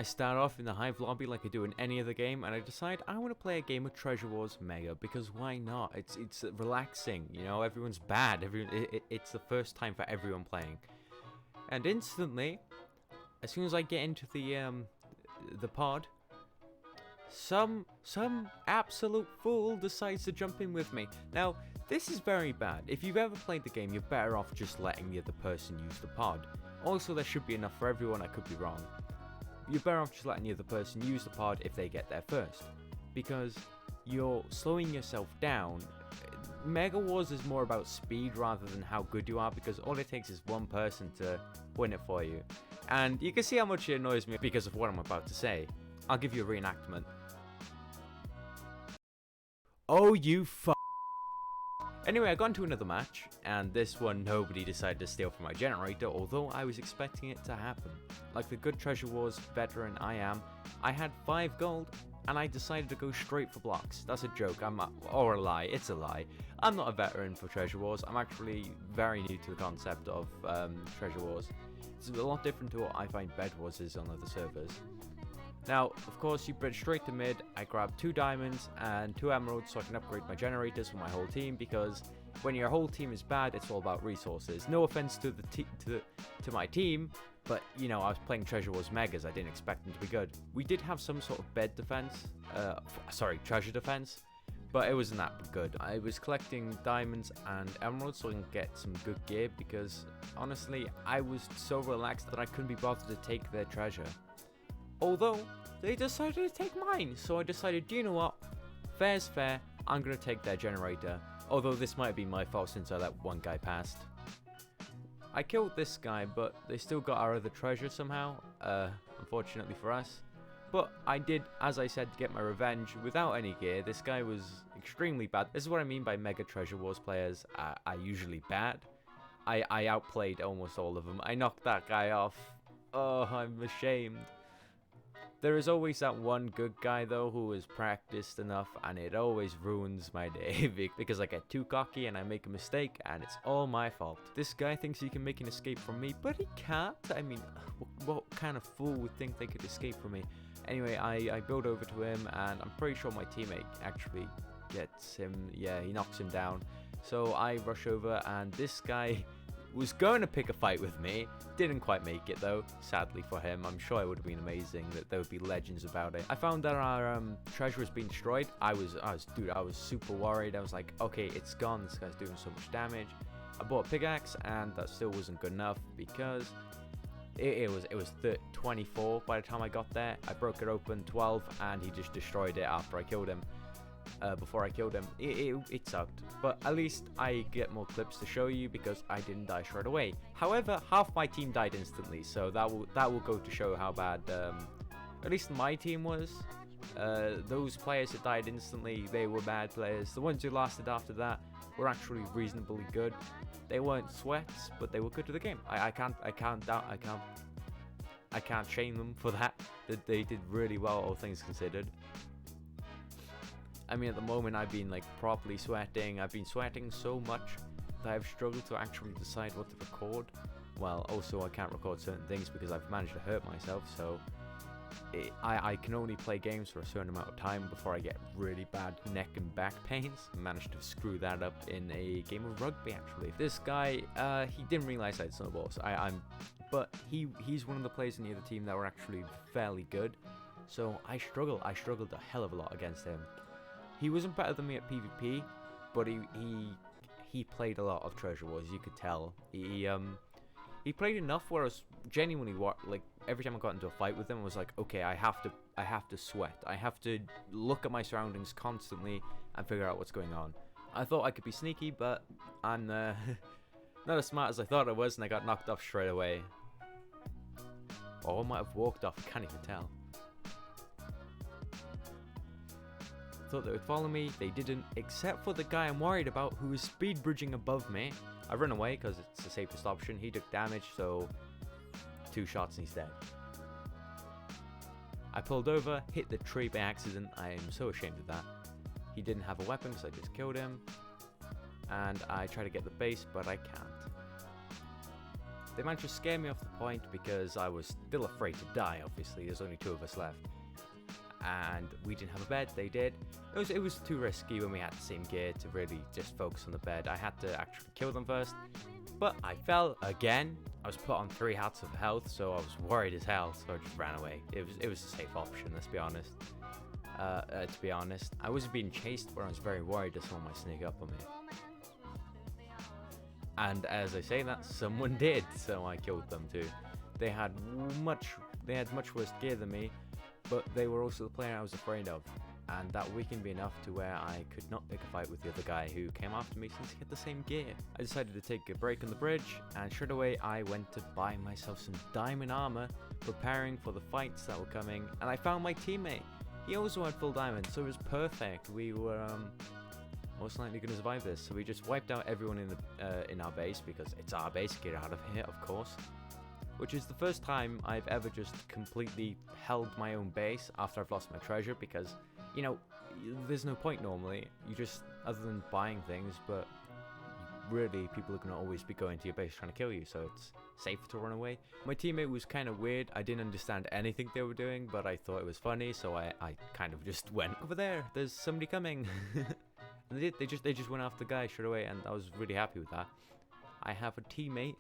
I start off in the Hive lobby like I do in any other game, and I decide I want to play a game of Treasure Wars Mega, because why not? It's relaxing, you know, everyone's bad, it's the first time for everyone playing. And instantly, as soon as I get into the pod, some absolute fool decides to jump in with me. Now, this is very bad. If you've ever played the game, you're better off just letting the other person use the pod. Also, there should be enough for everyone, I could be wrong. You're better off just letting the other person use the pod if they get there first, because you're slowing yourself down. Mega Wars is more about speed rather than how good you are, because all it takes is one person to win it for you. And you can see how much it annoys me because of what I'm about to say. I'll give you a reenactment. Oh, you f***. Anyway, I got into another match, and this one nobody decided to steal from my generator, although I was expecting it to happen. Like the good Treasure Wars veteran I am, I had 5 gold, and I decided to go straight for blocks. That's a joke, or a lie, it's a lie. I'm not a veteran for Treasure Wars, I'm actually very new to the concept of Treasure Wars. It's a lot different to what I find Bed Wars is on other servers. Now, of course, you bridge straight to mid. I grabbed 2 diamonds and 2 emeralds so I can upgrade my generators for my whole team, because when your whole team is bad, it's all about resources. No offense to to my team, but you know, I was playing Treasure Wars Megas. I didn't expect them to be good. We did have some sort of bed defense, treasure defense, but it wasn't that good. I was collecting diamonds and emeralds so I can get some good gear, because honestly, I was so relaxed that I couldn't be bothered to take their treasure. Although, they decided to take mine, so I decided, do you know what? Fair's fair, I'm going to take their generator. Although this might be my fault since I let one guy past. I killed this guy, but they still got our other treasure somehow, unfortunately for us. But I did, as I said, get my revenge without any gear. This guy was extremely bad. This is what I mean by Mega Treasure Wars players are usually bad. I outplayed almost all of them. I knocked that guy off. Oh, I'm ashamed. There is always that one good guy though who is practiced enough, and it always ruins my day because I get too cocky and I make a mistake and it's all my fault. This guy thinks he can make an escape from me, but he can't. I mean, what kind of fool would think they could escape from me? Anyway, I build over to him, and I'm pretty sure my teammate actually gets him. Yeah, he knocks him down. So I rush over, and this guy was going to pick a fight with me. Didn't quite make it though, sadly for him. I'm sure it would have been amazing, that there would be legends about it. I found that our treasure was being destroyed. I was super worried. I was like, okay, it's gone. This guy's doing so much damage. I bought a pickaxe, and that still wasn't good enough, because it was 24 by the time I got there. I broke it open, 12, and he just destroyed it after I killed him. Before I killed him, it sucked, but at least I get more clips to show you because I didn't die straight away. However, half my team died instantly, so that will go to show how bad at least my team was. Those players that died instantly, they were bad players. The ones who lasted after that were actually reasonably good. They weren't sweats, but they were good to the game. I can't shame them for that. That they did really well, all things considered. I mean, at the moment, I've been like properly sweating. I've been sweating so much that I've struggled to actually decide what to record. Well, also I can't record certain things because I've managed to hurt myself, so I can only play games for a certain amount of time before I get really bad neck and back pains. I managed to screw that up in a game of rugby, actually. This guy, he didn't realize I had snowballs. But he's one of the players in the other team that were actually fairly good. So I struggled a hell of a lot against him. He wasn't better than me at PvP, but he played a lot of Treasure Wars. You could tell he played enough where I was genuinely like every time I got into a fight with him, I was like, okay, I have to sweat. I have to look at my surroundings constantly and figure out what's going on. I thought I could be sneaky, but I'm not as smart as I thought I was, and I got knocked off straight away. Or I might have walked off. I can't even tell. Thought they would follow me, they didn't, except for the guy I'm worried about who was speed bridging above me. I ran away because it's the safest option. He took damage, so 2 shots and he's dead. I pulled over, hit the tree by accident. I am so ashamed of that. He didn't have a weapon because I just killed him, and I try to get the base, but I can't. They managed to scare me off the point because I was still afraid to die, obviously. There's only 2 of us left. And we didn't have a bed, they did. It was too risky when we had the same gear to really just focus on the bed. I had to actually kill them first. But I fell again. I was put on 3 hearts of health, so I was worried as hell, so I just ran away. It was a safe option, let's be honest. To be honest, I was being chased, but I was very worried that someone might sneak up on me. And as I say that, someone did, so I killed them too. They had much worse gear than me, but they were also the player I was afraid of. And that weakened me enough to where I could not pick a fight with the other guy who came after me since he had the same gear. I decided to take a break on the bridge, and straight away I went to buy myself some diamond armor, preparing for the fights that were coming, and I found my teammate. He also had full diamond, so it was perfect. We were most likely going to survive this, so we just wiped out everyone in our base, because it's our base. Get out of here, of course. Which is the first time I've ever just completely held my own base after I've lost my treasure, because, you know, there's no point normally. You just, other than buying things, but really people are going to always be going to your base trying to kill you, so it's safer to run away. My teammate was kind of weird. I didn't understand anything they were doing, but I thought it was funny, so I kind of just went, over there, there's somebody coming. And they just went after the guy straight away, and I was really happy with that. I have a teammate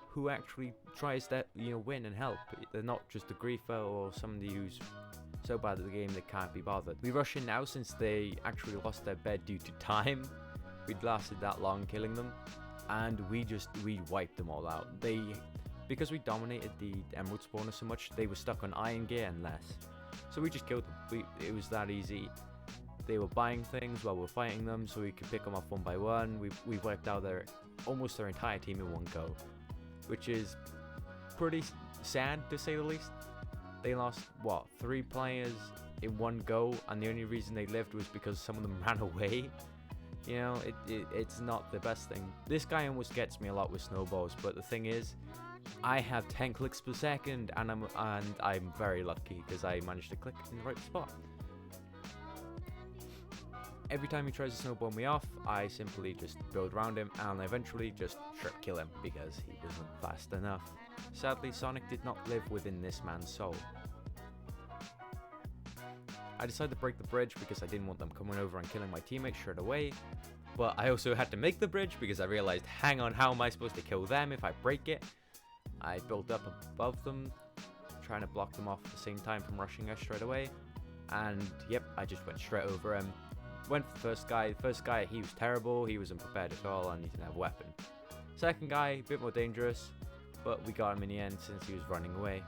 who actually tries to, win and help. They're not just a griefer or somebody who's so bad at the game they can't be bothered. We rush in now since they actually lost their bed due to time. We'd lasted that long killing them, and we wiped them all out. Because we dominated the emerald spawner so much, they were stuck on iron gear and less. So we just killed them. It was that easy. They were buying things while we were fighting them, so we could pick them off one by one. We wiped out almost their entire team in one go, which is pretty sad to say the least. They lost, 3 players in one go, and the only reason they lived was because some of them ran away. It's not the best thing. This guy almost gets me a lot with snowballs, but the thing is, I have 10 clicks per second, and I'm very lucky because I managed to click in the right spot. Every time he tries to snowball me off, I simply just build around him and eventually just strip kill him because he wasn't fast enough. Sadly, Sonic did not live within this man's soul. I decided to break the bridge because I didn't want them coming over and killing my teammates straight away, but I also had to make the bridge because I realized, hang on, how am I supposed to kill them if I break it? I built up above them, trying to block them off at the same time from rushing us straight away, and yep, I just went straight over him. Went for the first guy. The first guy, he was terrible, he wasn't prepared at all, and he didn't have a weapon. Second guy, a bit more dangerous, but we got him in the end since he was running away.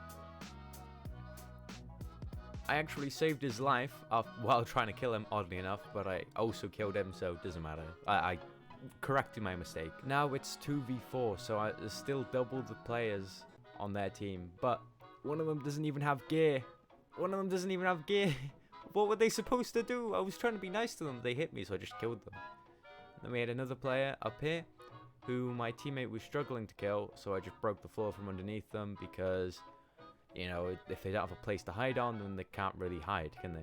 I actually saved his life while trying to kill him, oddly enough, but I also killed him, so it doesn't matter. I corrected my mistake. Now it's 2v4, so there's still double the players on their team, but one of them doesn't even have gear. What were they supposed to do? I was trying to be nice to them. They hit me, so I just killed them. Then we had another player up here who my teammate was struggling to kill, so I just broke the floor from underneath them because, if they don't have a place to hide on, then they can't really hide, can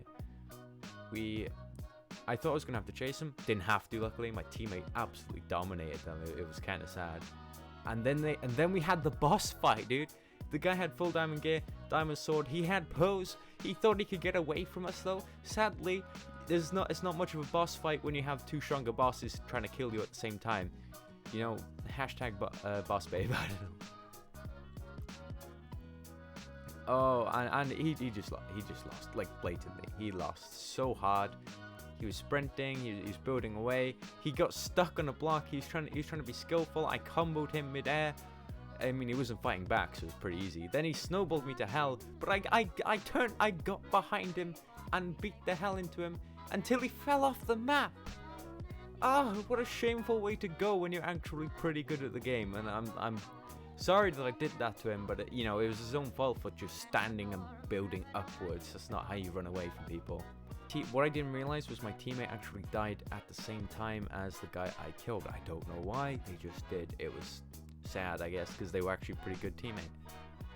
they? I thought I was going to have to chase them. Didn't have to, luckily. My teammate absolutely dominated them. It was kind of sad. And then we had the boss fight, dude. The guy had full diamond gear, diamond sword. He had pearls. He thought he could get away from us, though. Sadly, it's not much of a boss fight when you have 2 stronger bosses trying to kill you at the same time. Hashtag boss babe. I don't know. Oh, and he just lost, like, blatantly. He lost so hard. He was sprinting. He was building away. He got stuck on a block. He was trying to be skillful. I comboed him midair. I mean, he wasn't fighting back, so it was pretty easy. Then he snowballed me to hell, but I got behind him and beat the hell into him until he fell off the map. Ah, what a shameful way to go when you're actually pretty good at the game. And I'm sorry that I did that to him, but it was his own fault for just standing and building upwards. That's not how you run away from people. What I didn't realize was my teammate actually died at the same time as the guy I killed. I don't know why, they just did. It was sad, I guess, because they were actually a pretty good teammate.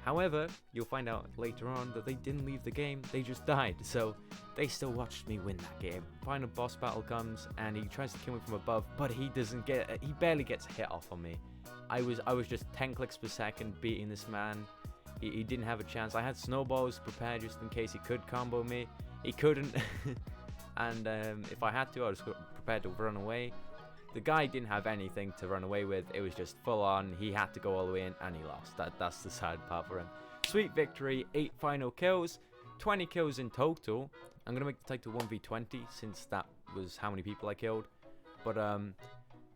However, you'll find out later on that they didn't leave the game, they just died, so they still watched me win that game. Final boss battle comes, and he tries to kill me from above, but he barely gets a hit off on me. I was just 10 clicks per second beating this man. He didn't have a chance. I had snowballs prepared just in case he could combo me. He couldn't. And if I had to, I was prepared to run away. The guy didn't have anything to run away with. It was just full on. He had to go all the way in, and he lost. That's the sad part for him. Sweet victory, 8 final kills, 20 kills in total. I'm gonna make the title 1v20 since that was how many people I killed. But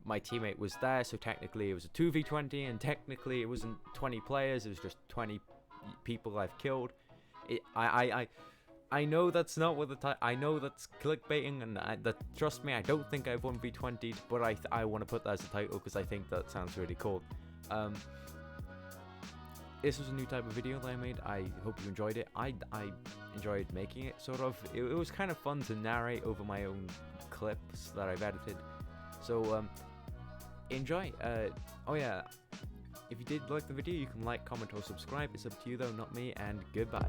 my teammate was there, so technically it was a 2v20, and technically it wasn't 20 players. It was just 20 people I've killed. I know that's not what the title. I know that's clickbaiting, and trust me, I don't think I've 1v20'd, but I want to put that as a title because I think that sounds really cool. This was a new type of video that I made. I hope you enjoyed it. I enjoyed making it, sort of. It was kind of fun to narrate over my own clips that I've edited. So enjoy. Oh yeah, if you did like the video, you can like, comment, or subscribe. It's up to you though, not me. And goodbye.